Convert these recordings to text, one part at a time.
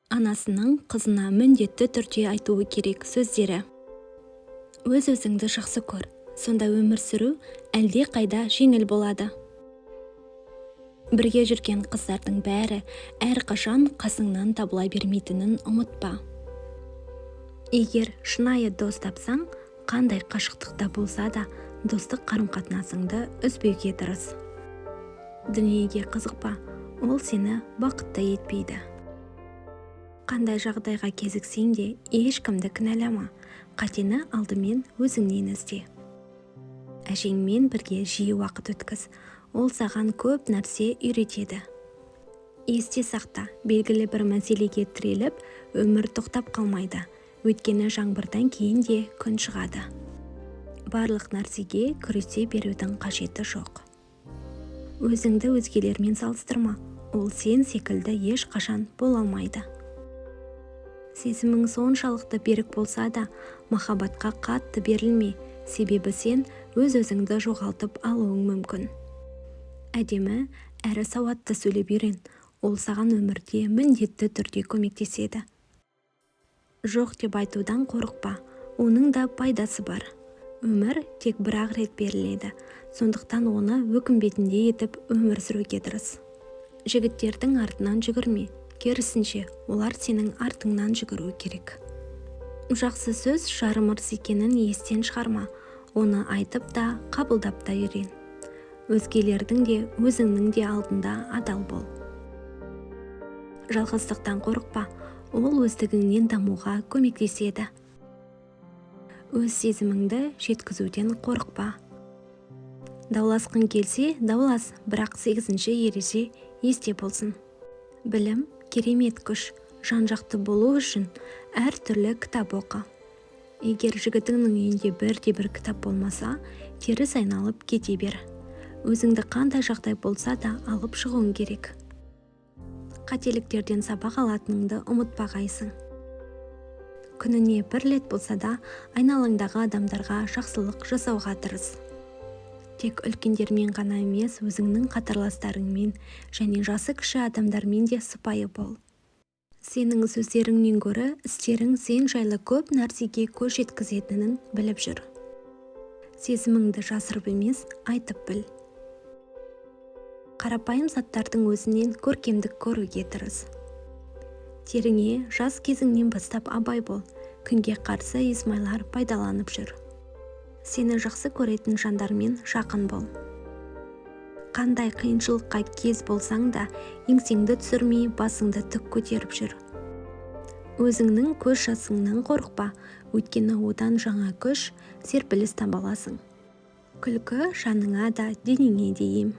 Анасының қызына міндетті түрде айтуы керек сөздері. Өз өзіңді жақсы көр, сонда өмір сүру әлде қайда жеңіл болады. Бірге жүрген қыздардың бәрі әрқашан қасыңнан табыла бермейтінін ұмытпа. Егер шынайы дос тапсаң, қандай қашықтықта болса да достық қарым-қатынасыңды үзбеуге тырыс. Дүниеге қызықпа, ол сені бақытты етпейді. Қандай жағдайға кезіксең де ешкімді кінәлама, қатені алдымен өзіңнен ізде. Әжеңмен бірге жиі уақыт өткіз, ол саған көп нәрсе үйретеді. Есте сақта, белгілі бір мәселеге тіреліп, өмір тоқтап қалмайды, өйткені жаңбырдан кейін де күн шығады. Барлық нәрсеге күресе берудің қажеті жоқ. Өзіңді өзгелермен салыстырма, ол сен секілді ешқашан бола алмайды. Сезімің соншалықты берік болса да, махаббатқа қатты берілме, себебі сен өз-өзіңді жоғалтып алуың мүмкін. Әдемі әрі сауатты сөйлеп үйрен, ол саған өмірде міндетті түрде көмектеседі. Жоқ деп айтудан қорықпа, оның да пайдасы бар. Өмір тек бір-ақ рет беріледі, сондықтан оны өкінбейтіндей етіп өмір сүруге тырыс. Жігіттердің артынан жүгірме, керісінше олар сенің артыңнан жүгіру керек. Жақсы сөз жарым ырыс екенін естен шығарма, оны айтып та, қабылдап та үйрен. Өзгелердің де, өзіңнің де алдында адал бол. Жалғыздықтан қорықпа, ол өздігіңнен дамуға көмектеседі. Өз сезіміңді жеткізуден қорықпа. Дауласқың келсе, даулас, бірақ 8-ші ереже есте болсын. Білім керемет күш, жан-жақты болу үшін әр түрлі кітап оқы. Егер жігітіңнің үйінде бірде-бір кітап болмаса, теріс айналып кете бер. Өзіңді қандай жағдай болса да алып шығуың керек. Қателіктерден сабақ алатыныңды ұмытпағайсың. Күніне бір рет болса да айналаңдағы адамдарға жақсылық жасауға тырыс. Тек үлкендермен ғана емес, өзіңнің қатарластарыңмен және жасы кіші адамдармен де сыпайы бол. Сенің сөздеріңнен гөрі істерің сен жайлы көп нәрсеге көз жеткізетінін біліп жүр. Сезіміңді жасырып емес, айтып біл. Қарапайым заттардың өзінен көркемдік көруге тырыс. Теріңе жас кезіңнен бастап абай бол, күнге қарсы исмайлар пайдаланып жүр. Сені жақсы көретін жандармен жақын бол. Қандай қиыншылыққа кез болсаң да, еңсеңді түсірмей, басыңды тік көтеріп жүр. Өзіңнің көз жасыңнан қорықпа, өйткені одан жаңа күш, серпіліс таба аласың. Күлкі жаныңа да, денеңе де ем.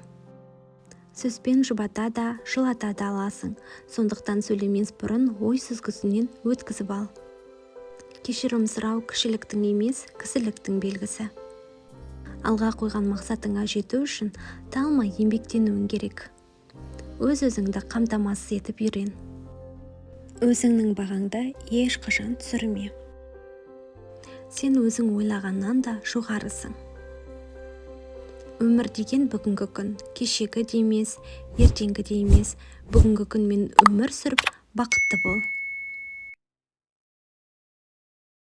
Сөзбен жұбата да, жылата да аласың, сондықтан сөйлемес бұрын ой сүзгісінен өткізіп ал. Кешірім сұрау кішіліктің емес, кісіліктің белгісі. Алға қойған мақсатыңа жету үшін талмай еңбектенуің керек. Өз-өзіңді қамтамасыз етіп үйрен. Өзіңнің бағаңды ешқашан түсірме. Сен өзің ойлағаннан да жоғарысың. Өмір деген бүгінгі күн, кешегі де емес, ертеңгі де емес, бүгінгі күнмен өмір сүріп бақытты бол.